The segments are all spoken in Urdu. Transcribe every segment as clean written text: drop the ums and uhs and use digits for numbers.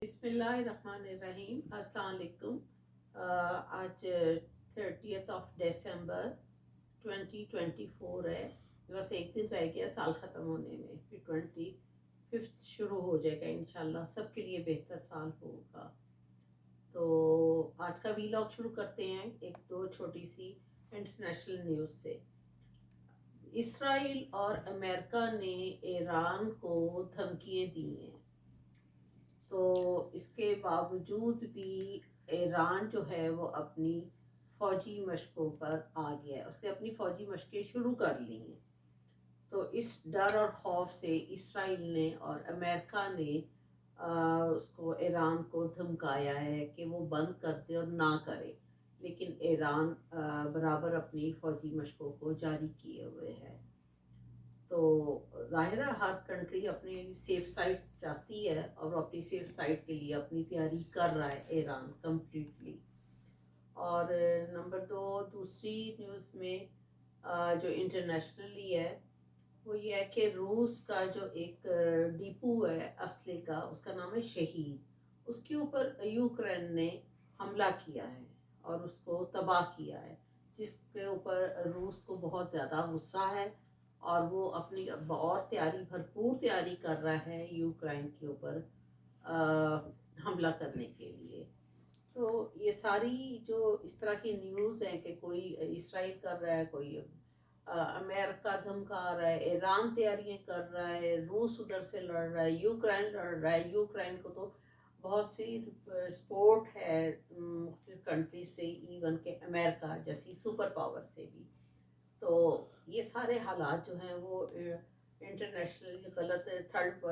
بسم اللہ الرحمن الرحیم، السلام علیکم۔ آج 30 دسمبر 2024 ہے۔ بس ایک دن رہ گیا سال ختم ہونے میں، پھر 25 شروع ہو جائے گا انشاءاللہ۔ سب کے لیے بہتر سال ہوگا۔ تو آج کا ویلاگ شروع کرتے ہیں ایک دو چھوٹی سی انٹرنیشنل نیوز سے۔ اسرائیل اور امریکہ نے ایران کو دھمکیاں دی ہیں، تو اس کے باوجود بھی ایران جو ہے وہ اپنی فوجی مشقوں پر آ گیا ہے۔ اس نے اپنی فوجی مشقیں شروع کر لی ہیں۔ تو اس ڈر اور خوف سے اسرائیل نے اور امریکہ نے اس کو ایران کو دھمکایا ہے کہ وہ بند کر دے اور نہ کرے، لیکن ایران برابر اپنی فوجی مشقوں کو جاری کیے ہوئے ہے۔ تو ظاہر ہے ہر کنٹری اپنی سیف سائٹ چاہتی ہے، اور وہ اپنی سیف سائٹ کے لیے اپنی تیاری کر رہا ہے ایران کمپلیٹلی۔ اور نمبر دو، دوسری نیوز میں جو انٹرنیشنلی ہے وہ یہ ہے کہ روس کا جو ایک ڈیپو ہے اسلحے کا، اس کا نام ہے شہید، اس کے اوپر یوکرین نے حملہ کیا ہے اور اس کو تباہ کیا ہے، جس کے اوپر روس کو بہت زیادہ غصہ ہے، اور وہ اپنی اور بھرپور تیاری کر رہا ہے یوکرائن کے اوپر حملہ کرنے کے لیے۔ تو یہ ساری جو اس طرح کی نیوز ہیں کہ کوئی اسرائیل کر رہا ہے، کوئی امریکہ دھمکا رہا ہے، ایران تیاریاں کر رہا ہے، روس ادھر سے لڑ رہا ہے، یوکرائن لڑ رہا ہے۔ یوکرائن کو تو بہت سی سپورٹ ہے مختلف کنٹریز سے، ایون کہ امریکہ جیسی سپر پاور سے بھی۔ تو یہ سارے حالات جو ہیں وہ انٹرنیشنلی غلط تھرڈ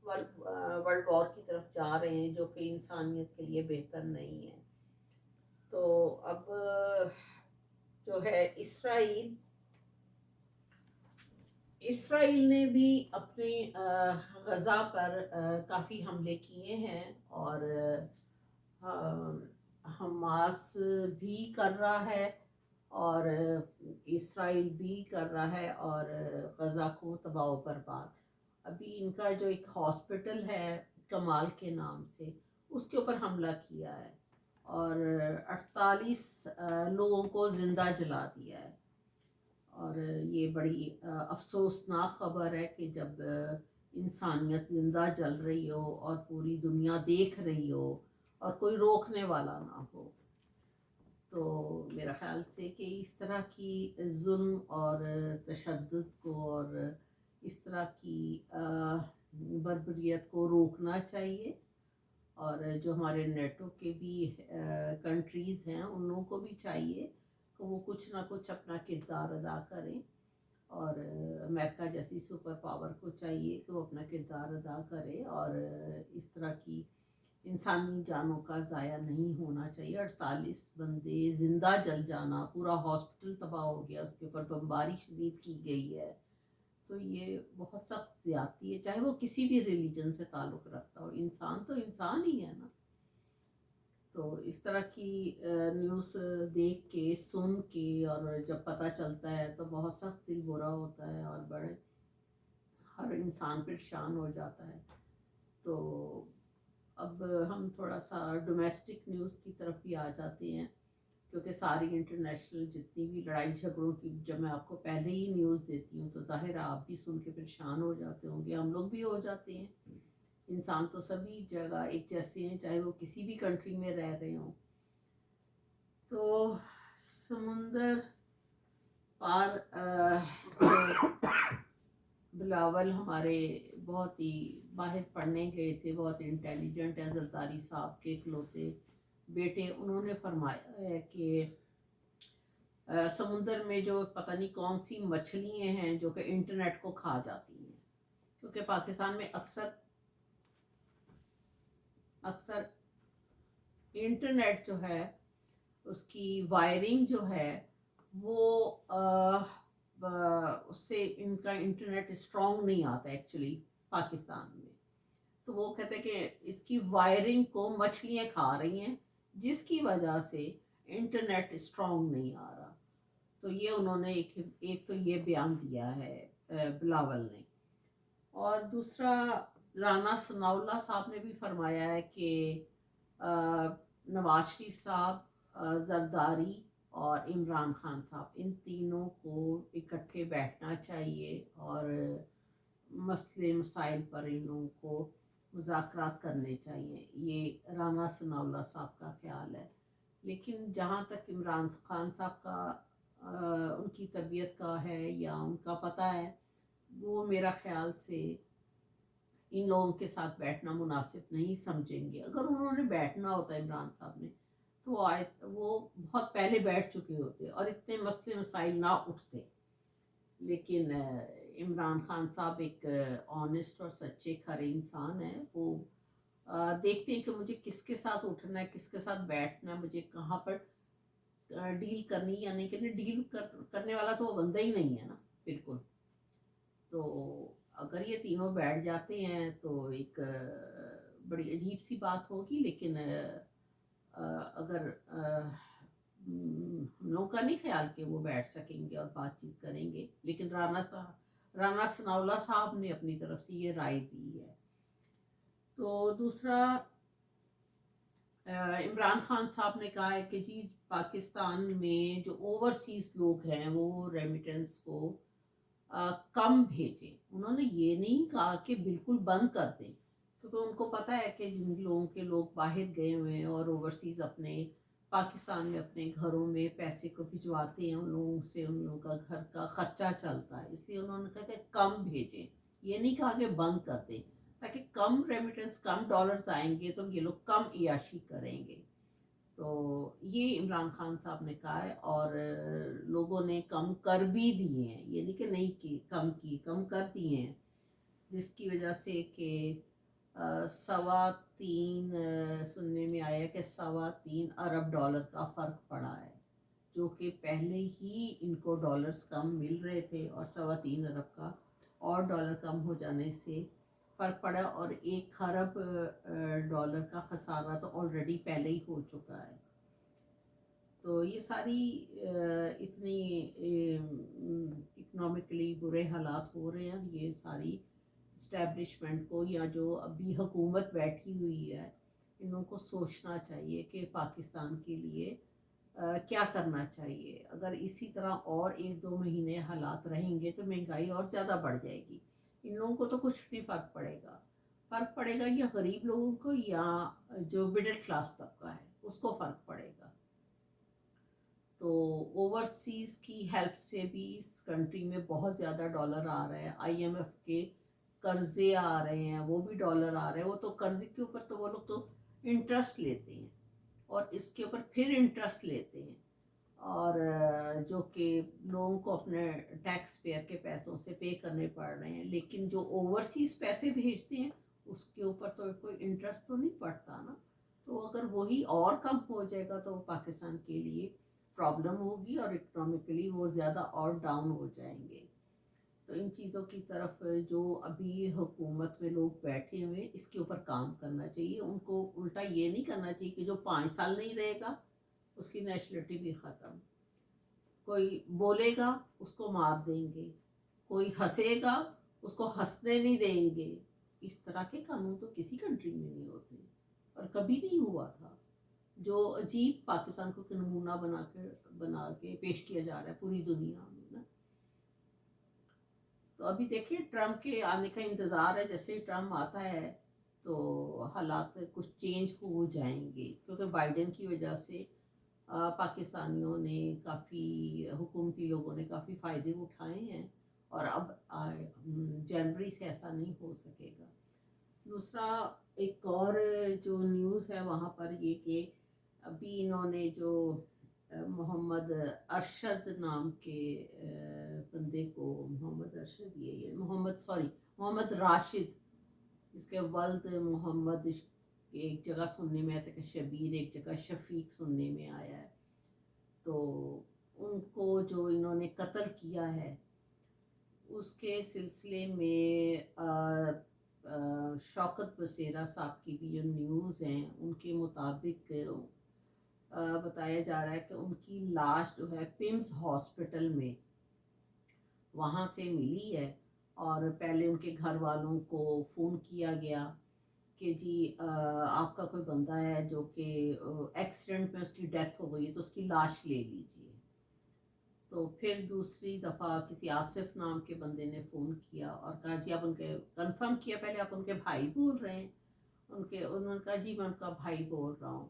ورلڈ وار کی طرف جا رہے ہیں، جو کہ انسانیت کے لیے بہتر نہیں ہے۔ تو اب جو ہے اسرائیل نے بھی اپنے غزہ پر کافی حملے کیے ہیں، اور حماس بھی کر رہا ہے اور اسرائیل بھی کر رہا ہے، اور غزہ کو تباہ و برباد۔ ابھی ان کا جو ایک ہاسپٹل ہے کمال کے نام سے، اس کے اوپر حملہ کیا ہے اور 48 لوگوں کو زندہ جلا دیا ہے۔ اور یہ بڑی افسوسناک خبر ہے کہ جب انسانیت زندہ جل رہی ہو اور پوری دنیا دیکھ رہی ہو اور کوئی روکنے والا نہ ہو، تو میرا خیال سے کہ اس طرح کی ظلم اور تشدد کو اور اس طرح کی بربریت کو روکنا چاہیے، اور جو ہمارے نیٹو کے بھی کنٹریز ہیں ان لوگوں کو بھی چاہیے کہ وہ کچھ نہ کچھ اپنا کردار ادا کریں، اور امریکہ جیسی سپر پاور کو چاہیے کہ وہ اپنا کردار ادا کرے، اور اس طرح کی انسانی جانوں کا ضائع نہیں ہونا چاہیے۔ 48 بندے زندہ جل جانا، پورا ہاسپٹل تباہ ہو گیا، اس کے اوپر بمباری شدید کی گئی ہے، تو یہ بہت سخت زیادتی ہے، چاہے وہ کسی بھی ریلیجن سے تعلق رکھتا ہو۔ انسان تو انسان ہی ہے نا۔ تو اس طرح کی نیوز دیکھ کے سن کے اور جب پتہ چلتا ہے تو بہت سخت دل برا ہوتا ہے، اور بڑے ہر انسان پریشان ہو جاتا ہے۔ تو اب ہم تھوڑا سا ڈومیسٹک نیوز کی طرف بھی آ جاتے ہیں، کیونکہ ساری انٹرنیشنل جتنی بھی لڑائی جھگڑوں کی جب میں آپ کو پہلے ہی نیوز دیتی ہوں تو ظاہر ہے آپ بھی سن کے پریشان ہو جاتے ہوں گے، ہم لوگ بھی ہو جاتے ہیں۔ انسان تو سبھی جگہ ایک جیسے ہیں، چاہے وہ کسی بھی کنٹری میں رہ رہے ہوں۔ تو سمندر پار بلاول ہمارے بہت ہی باہر پڑھنے گئے تھے، بہت انٹیلیجنٹ ہے، زرداری صاحب کے اکلوتے بیٹے، انہوں نے فرمایا ہے کہ سمندر میں جو پتہ نہیں کون سی مچھلیاں ہیں جو کہ انٹرنیٹ کو کھا جاتی ہیں، کیونکہ پاکستان میں اکثر انٹرنیٹ جو ہے اس کی وائرنگ جو ہے وہ اس سے ان کا انٹرنیٹ اسٹرانگ نہیں آتا ایکچولی پاکستان میں۔ تو وہ کہتے ہیں کہ اس کی وائرنگ کو مچھلیاں کھا رہی ہیں، جس کی وجہ سے انٹرنیٹ اسٹرانگ نہیں آ رہا۔ تو یہ انہوں نے ایک تو یہ بیان دیا ہے بلاول نے، اور دوسرا رانا ثناء اللہ صاحب نے بھی فرمایا ہے کہ نواز شریف صاحب، زرداری اور عمران خان صاحب، ان تینوں کو اکٹھے بیٹھنا چاہیے اور مسئلے مسائل پر ان لوگوں کو مذاکرات کرنے چاہیے. یہ رانا ثناء اللہ صاحب کا خیال ہے. لیکن جہاں تک عمران خان صاحب کا ان کی طبیعت کا ہے یا ان کا پتہ ہے، وہ میرا خیال سے ان لوگوں کے ساتھ بیٹھنا مناسب نہیں سمجھیں گے. اگر انہوں نے بیٹھنا ہوتا عمران صاحب نے تو وہ بہت پہلے بیٹھ چکے ہوتے اور اتنے مسئلے مسائل نہ اٹھتے. لیکن عمران خان صاحب ایک آنیسٹ اور سچے کھرے انسان ہیں. وہ دیکھتے ہیں کہ مجھے کس کے ساتھ اٹھنا ہے، کس کے ساتھ بیٹھنا ہے، مجھے کہاں پر ڈیل کرنی یا نہیں کرنی. ڈیل کرنے والا تو وہ بندہ ہی نہیں ہے نا بالکل. تو اگر یہ تینوں بیٹھ جاتے ہیں تو ایک بڑی عجیب سی بات ہوگی. لیکن اگر ہم لوگوں کا نہیں خیال کہ وہ بیٹھ سکیں گے اور بات چیت کریں گے. لیکن رانا ثناء اللہ صاحب نے اپنی طرف سے یہ رائے دی ہے. تو دوسرا، عمران خان صاحب نے کہا ہے کہ جی پاکستان میں جو اوورسیز لوگ ہیں وہ ریمیٹنس کو کم بھیجیں. انہوں نے یہ نہیں کہا کہ بالکل بند کر دیں، کیونکہ ان کو پتہ ہے کہ جن لوگوں کے لوگ باہر گئے ہوئے ہیں اور اوورسیز اپنے پاکستان میں اپنے گھروں میں پیسے کو بھجواتے ہیں، ان لوگوں سے ان لوگوں کا گھر کا خرچہ چلتا ہے. اس لیے انہوں نے کہا کہ کم بھیجیں، یہ نہیں کہا کہ بند کر دیں، تاکہ کم ریمیٹنس، کم ڈالرز آئیں گے تو یہ لوگ کم عیاشی کریں گے. تو یہ عمران خان صاحب نے کہا ہے اور لوگوں نے کم کر بھی دیے ہیں. یہ نہیں کہ نہیں کی، کم کر دیے ہیں، جس کی وجہ سے کہ 3.25 سننے میں آیا کہ 3.25 ارب ڈالر کا فرق پڑا ہے، جو کہ پہلے ہی ان کو ڈالرز کم مل رہے تھے اور 3.25 ارب کا اور ڈالر کم ہو جانے سے فرق پڑا. اور 1 ارب ڈالر کا خسارہ تو آلریڈی پہلے ہی ہو چکا ہے. تو یہ ساری اتنی اکنامکلی برے حالات ہو رہے ہیں. یہ ساری اسٹیبلشمنٹ کو یا جو ابھی حکومت بیٹھی ہوئی ہے، انہوں کو سوچنا چاہیے کہ پاکستان کے لیے کیا کرنا چاہیے. اگر اسی طرح اور 1-2 مہینے حالات رہیں گے تو مہنگائی اور زیادہ بڑھ جائے گی. ان لوگوں کو تو کچھ نہیں فرق پڑے گا. فرق پڑے گا یا غریب لوگوں کو یا جو مڈل کلاس طبقہ ہے اس کو فرق پڑے گا. تو اوورسیز کی ہیلپ سے بھی اس کنٹری میں بہت زیادہ ڈالر آ رہا ہے. IMF کے قرضے آ رہے ہیں، وہ بھی ڈالر آ رہے ہیں. وہ تو قرضے کے اوپر تو وہ لوگ تو انٹرسٹ لیتے ہیں اور اس کے اوپر پھر انٹرسٹ لیتے ہیں، اور جو کہ لوگوں کو اپنے ٹیکس پیئر کے پیسوں سے پے کرنے پڑ رہے ہیں. لیکن جو اوورسیز پیسے بھیجتے ہیں اس کے اوپر تو کوئی انٹرسٹ تو نہیں پڑتا نا. تو اگر وہی اور کم ہو جائے گا تو پاکستان کے لیے پرابلم ہوگی اور اکنامکلی وہ زیادہ اور ڈاؤن ہو جائیں گے. تو ان چیزوں کی طرف جو ابھی حکومت میں لوگ بیٹھے ہوئے اس کے اوپر کام کرنا چاہیے. ان کو الٹا یہ نہیں کرنا چاہیے کہ جو 5 سال نہیں رہے گا اس کی نیشنلٹی بھی ختم. کوئی بولے گا اس کو مار دیں گے، کوئی ہنسے گا اس کو ہنسنے نہیں دیں گے. اس طرح کے قانون تو کسی کنٹری میں نہیں ہوتے اور کبھی نہیں ہوا تھا. جو عجیب پاکستان کو نمونہ بنا کے پیش کیا جا رہا ہے پوری دنیا میں نا. تو ابھی دیکھیں ٹرمپ کے آنے کا انتظار ہے. جیسے ہی ٹرمپ آتا ہے تو حالات کچھ چینج ہو جائیں گے، کیونکہ بائیڈن کی وجہ سے پاکستانیوں نے کافی، حکومتی لوگوں نے کافی فائدے اٹھائے ہیں اور اب جنوری سے ایسا نہیں ہو سکے گا. دوسرا ایک اور جو نیوز ہے وہاں پر یہ کہ ابھی انہوں نے جو محمد ارشد نام کے بندے کو، محمد راشد، اس کے ولد محمد، ایک جگہ سننے میں آتا ہے کہ شبیر، ایک جگہ شفیق سننے میں آیا ہے. تو ان کو جو انہوں نے قتل کیا ہے اس کے سلسلے میں شوکت بصیرہ صاحب کی بھی جو نیوز ہیں ان کے مطابق بتایا جا رہا ہے کہ ان کی لاش جو ہے پمز ہاسپٹل میں وہاں سے ملی ہے اور پہلے ان کے گھر والوں کو فون کیا گیا کہ جی آپ کا کوئی بندہ ہے جو کہ ایکسیڈنٹ میں اس کی ڈیتھ ہو گئی ہے تو اس کی لاش لے لیجیے. تو پھر دوسری دفعہ کسی آصف نام کے بندے نے فون کیا اور کہا جی آپ ان کے کنفرم کیا پہلے آپ ان کے بھائی بول رہے ہیں. انہوں نے کہا جی میں ان کا بھائی بول رہا ہوں.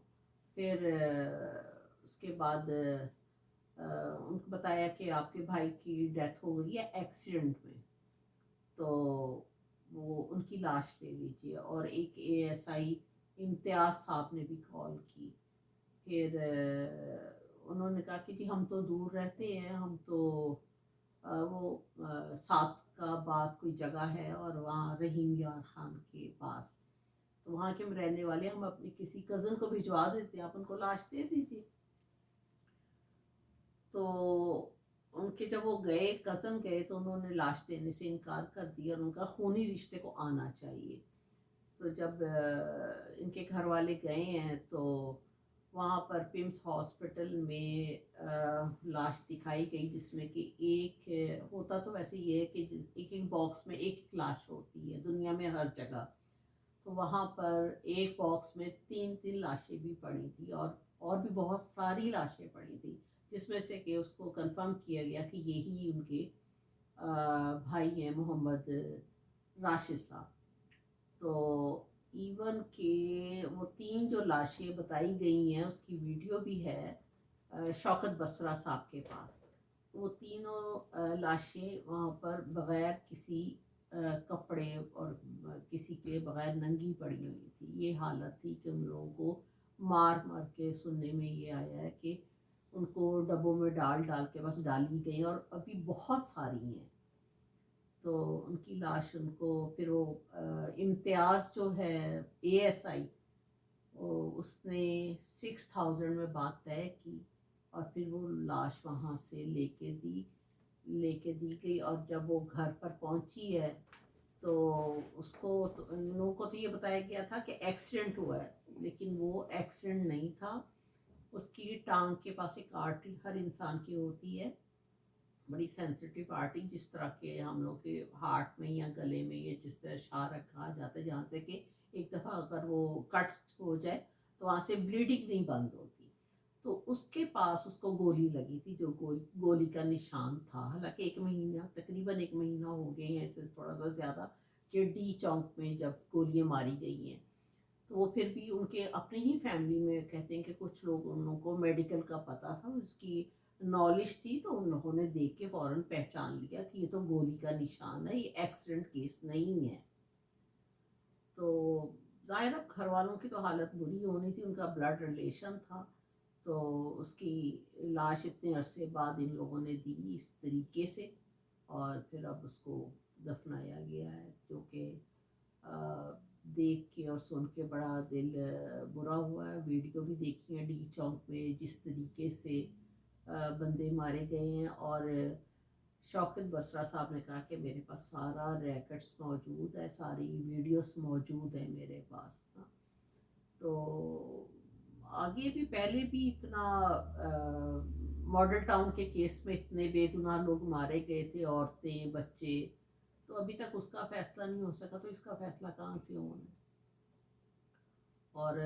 پھر اس کے بعد ان کو بتایا کہ آپ کے بھائی کی ڈیتھ ہو گئی ہے ایکسیڈنٹ میں تو وہ ان کی لاش لے لیجیے. اور ایک ASI امتیاز صاحب نے بھی کال کی. پھر انہوں نے کہا کہ جی ہم تو دور رہتے ہیں, ہم تو وہ سات کا بعد کوئی جگہ ہے اور وہاں رحیم یار خان کے پاس, تو وہاں کے ہم رہنے والے, ہم اپنی کسی کزن کو بھجوا دیتے ہیں, آپ ان کو لاش دے دیجیے. تو ان کے جب وہ گئے کزن گئے تو انہوں نے لاش دینے سے انکار کر دیا اور ان کا خونی رشتے کو آنا چاہیے. تو جب ان کے گھر والے گئے ہیں تو وہاں پر پمس ہاسپٹل میں لاش دکھائی گئی جس میں کہ ایک ہوتا تو ویسے یہ ہے کہ ایک ایک باکس میں ایک لاش ہوتی ہے دنیا میں ہر جگہ, تو وہاں پر ایک باکس میں 3 لاشیں بھی پڑی تھی اور بھی بہت ساری لاشیں پڑی تھی, جس میں سے کہ اس کو کنفرم کیا گیا کہ یہی ان کے بھائی ہیں محمد راشد صاحب. تو ایون کہ وہ 3 جو لاشیں بتائی گئی ہیں اس کی ویڈیو بھی ہے شوکت بسرا صاحب کے پاس. وہ تینوں لاشیں وہاں پر بغیر کسی کپڑے اور کسی کے بغیر ننگی پڑی ہوئی تھی. یہ حالت تھی کہ ان لوگوں کو مار مار کے, سننے میں یہ آیا ہے کہ ان کو ڈبوں میں ڈال کے بس ڈالی گئی اور ابھی بہت ساری ہیں. تو ان کی لاش ان کو پھر وہ امتیاز جو ہے ASI اس نے 6000 میں بات طے کی اور پھر وہ لاش وہاں سے لے کے دی گئی. اور جب وہ گھر پر پہنچی ہے تو اس کو ان لوگوں کو تو یہ بتایا گیا تھا کہ ایکسیڈنٹ ہوا ہے, لیکن وہ ایکسیڈنٹ نہیں تھا. اس کی ٹانگ کے پاس ایک آرٹری ہر انسان کی ہوتی ہے, بڑی سینسیٹیو آرٹری, جس طرح کے ہم لوگ کے ہارٹ میں یا گلے میں یا جس طرح شاہ رکھا جاتا ہے جہاں سے کہ ایک دفعہ اگر وہ کٹ ہو جائے تو وہاں سے بلیڈنگ نہیں بند ہوتی. تو اس کے پاس اس کو گولی لگی تھی جو گولی کا نشان تھا. حالانکہ تقریباً 1 مہینہ ہو گئے ہیں, اسے تھوڑا سا زیادہ, کہ ڈی چوک میں جب گولیاں ماری گئی ہیں. تو وہ پھر بھی ان کے اپنی ہی فیملی میں کہتے ہیں کہ کچھ لوگ ان لوگوں کو میڈیکل کا پتہ تھا, اس کی نالج تھی, تو ان لوگوں نے دیکھ کے فوراً پہچان لیا کہ یہ تو گولی کا نشان ہے, یہ ایکسیڈنٹ کیس نہیں ہے. تو ظاہر اب گھر والوں کی تو حالت بری ہونی تھی, ان کا بلڈ ریلیشن تھا, تو اس کی لاش اتنے عرصے بعد ان لوگوں نے دی اس طریقے سے, اور پھر اب اس کو دفنایا گیا ہے, جو کہ دیکھ کے اور سن کے بڑا دل برا ہوا ہے. ویڈیو بھی دیکھی ہے ڈی چوک میں جس طریقے سے بندے مارے گئے ہیں. اور شوکت بسرا صاحب نے کہا کہ میرے پاس سارا ریکٹس موجود ہے, ساری ویڈیوز موجود ہیں میرے پاس. تو آگے بھی پہلے بھی اتنا ماڈل ٹاؤن کے کیس میں اتنے بے گناہ لوگ مارے گئے تھے, عورتیں بچے, تو ابھی تک اس کا فیصلہ نہیں ہو سکا, تو اس کا فیصلہ کہاں سے ہونا. اور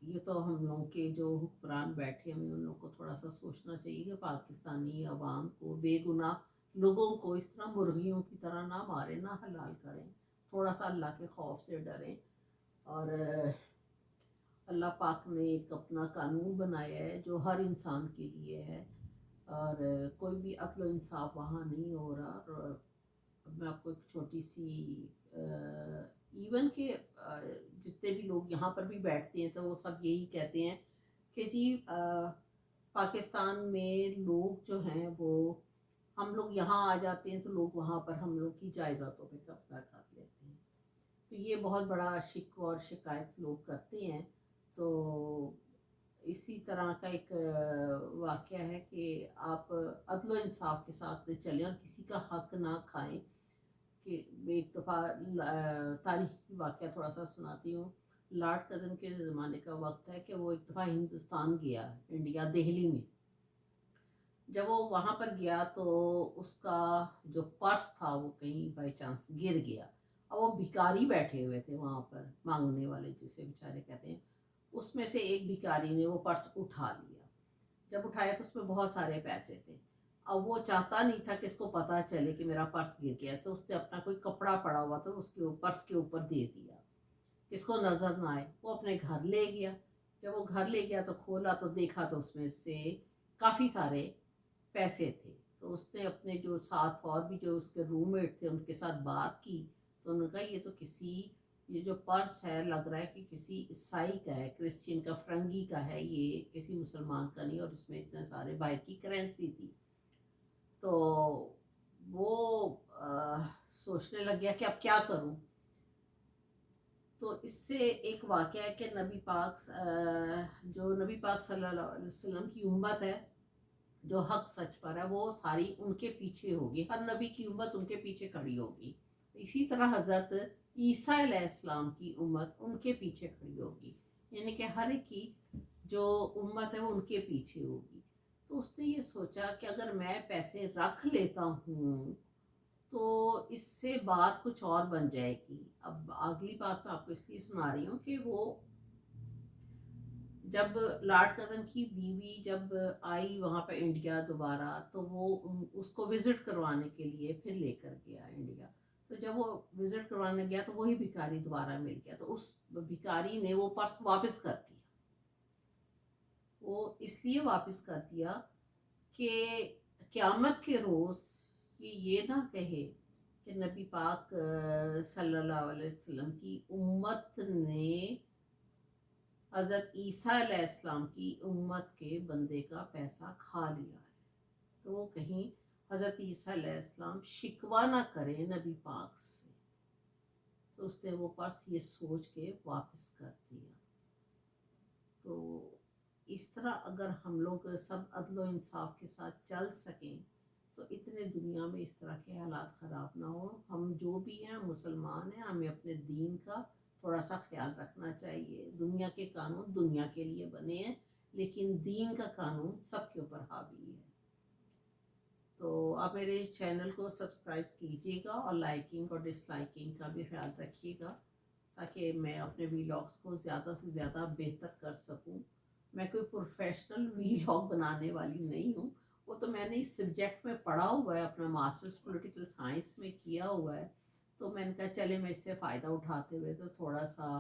یہ تو ہم لوگوں کے جو حکمران بیٹھے ہیں ان لوگوں کو تھوڑا سا سوچنا چاہیے کہ پاکستانی عوام کو, بے گناہ لوگوں کو اس طرح مرغیوں کی طرح نہ ماریں, نہ حلال کریں, تھوڑا سا اللہ کے خوف سے ڈریں. اور اللہ پاک نے ایک اپنا قانون بنایا ہے جو ہر انسان کے لیے ہے, اور کوئی بھی عدل و انصاف وہاں نہیں ہو رہا. اور اب میں آپ کو ایک چھوٹی سی ایون کہ جتنے بھی لوگ یہاں پر بھی بیٹھتے ہیں تو وہ سب یہی کہتے ہیں کہ جی پاکستان میں لوگ جو ہیں وہ, ہم لوگ یہاں آ جاتے ہیں تو لوگ وہاں پر ہم لوگ کی جائیدادوں پہ قبضہ کر لیتے ہیں. تو یہ بہت بڑا شکوہ اور شکایت لوگ کرتے ہیں. تو اسی طرح کا ایک واقعہ ہے کہ آپ عدل و انصاف کے ساتھ چلیں اور کسی کا حق نہ کھائیں. کہ ایک دفعہ تاریخی واقعہ تھوڑا سا سناتی ہوں. لارڈ کزن کے زمانے کا وقت ہے کہ وہ ایک دفعہ ہندوستان گیا, انڈیا, دہلی میں. جب وہ وہاں پر گیا تو اس کا جو پرس تھا وہ کہیں بائی چانس گر گیا. اور وہ بھکاری بیٹھے ہوئے تھے وہاں پر، مانگنے والے جسے بیچارے کہتے ہیں. اس میں سے ایک بھکاری نے وہ پرس اٹھا لیا. جب اٹھایا تو اس میں بہت سارے پیسے تھے. اب وہ چاہتا نہیں تھا کہ اس کو پتا چلے کہ میرا پرس گر گیا، تو اس نے اپنا کوئی کپڑا پڑا ہوا تھا اس کے پرس کے اوپر دے دیا، اس کو نظر نہ آئے. وہ اپنے گھر لے گیا. جب وہ گھر لے گیا تو کھولا تو دیکھا تو اس میں سے کافی سارے پیسے تھے. تو اس نے اپنے جو ساتھ اور بھی جو اس کے روم میٹ تھے ان کے ساتھ بات کی. تو انہوں نے کہا یہ تو یہ جو پرس ہے لگ رہا ہے کہ کسی عیسائی کا ہے، کرسچین کا، فرنگی کا ہے، یہ کسی مسلمان کا نہیں. اور اس میں اتنے سارے باہر کی کرنسی تھی. تو وہ سوچنے لگ گیا کہ اب کیا کروں. تو اس سے ایک واقعہ ہے کہ نبی پاک جو نبی پاک صلی اللہ علیہ وسلم کی امت ہے جو حق سچ پر ہے، وہ ساری ان کے پیچھے ہوگی. ہر نبی کی امت ان کے پیچھے کھڑی ہوگی. اسی طرح حضرت عیسیٰ علیہ السلام کی امت ان کے پیچھے کھڑی ہوگی. یعنی کہ ہر ایک کی جو امت ہے وہ ان کے پیچھے ہوگی. تو اس نے یہ سوچا کہ اگر میں پیسے رکھ لیتا ہوں تو اس سے بات کچھ اور بن جائے گی. اب اگلی بات میں آپ کو اس لیے سنا رہی ہوں کہ وہ جب لارڈ کزن کی بیوی جب آئی وہاں پہ انڈیا دوبارہ، تو وہ اس کو وزٹ کروانے کے لیے پھر لے کر گیا انڈیا. تو جب وہ وزٹ کروانے گیا تو وہی بھکاری دوبارہ مل گیا. تو اس بھکاری نے وہ پرس واپس کر دیا. وہ اس لیے واپس کر دیا کہ قیامت کے روز یہ نہ کہے کہ نبی پاک صلی اللہ علیہ وسلم کی امت نے حضرت عیسیٰ علیہ السلام کی امت کے بندے کا پیسہ کھا لیا ہے. تو وہ کہیں حضرت عیسیٰ علیہ السلام شکوہ نہ کریں نبی پاک سے. تو اس نے وہ پرس یہ سوچ کے واپس کر دیا. تو اس طرح اگر ہم لوگ سب عدل و انصاف کے ساتھ چل سکیں تو اتنے دنیا میں اس طرح کے حالات خراب نہ ہو. ہم جو بھی ہیں مسلمان ہیں، ہمیں اپنے دین کا تھوڑا سا خیال رکھنا چاہیے. دنیا کے قانون دنیا کے لیے بنے ہیں، لیکن دین کا قانون سب کے اوپر حاوی ہے. تو آپ میرے چینل کو سبسکرائب کیجیے گا اور لائکنگ اور ڈس لائکنگ کا بھی خیال رکھیے گا تاکہ میں اپنے ویلاگس کو زیادہ سے زیادہ بہتر کر سکوں. میں کوئی پروفیشنل ویلاگ بنانے والی نہیں ہوں. وہ تو میں نے اس سبجیکٹ میں پڑھا ہوا ہے، اپنا ماسٹرز پولیٹیکل سائنس میں کیا ہوا ہے. تو میں نے کہا چلے میں اس سے فائدہ اٹھاتے ہوئے تو تھوڑا سا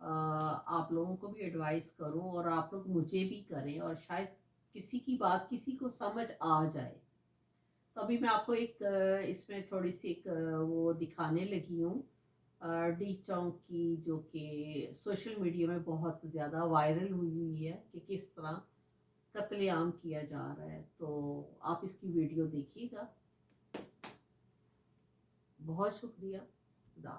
آپ لوگوں کو بھی ایڈوائز کروں اور آپ لوگ مجھے بھی کریں اور شاید کسی کی بات کسی کو سمجھ آ جائے. تو ابھی میں آپ کو ایک اس میں تھوڑی سی ایک وہ دکھانے لگی ہوں ڈی چونک کی، جو کہ سوشل میڈیا میں بہت زیادہ وائرل ہوئی ہے کہ کس طرح قتل عام کیا جا رہا ہے. تو آپ اس کی ویڈیو دیکھیے گا. بہت شکریہ. خدا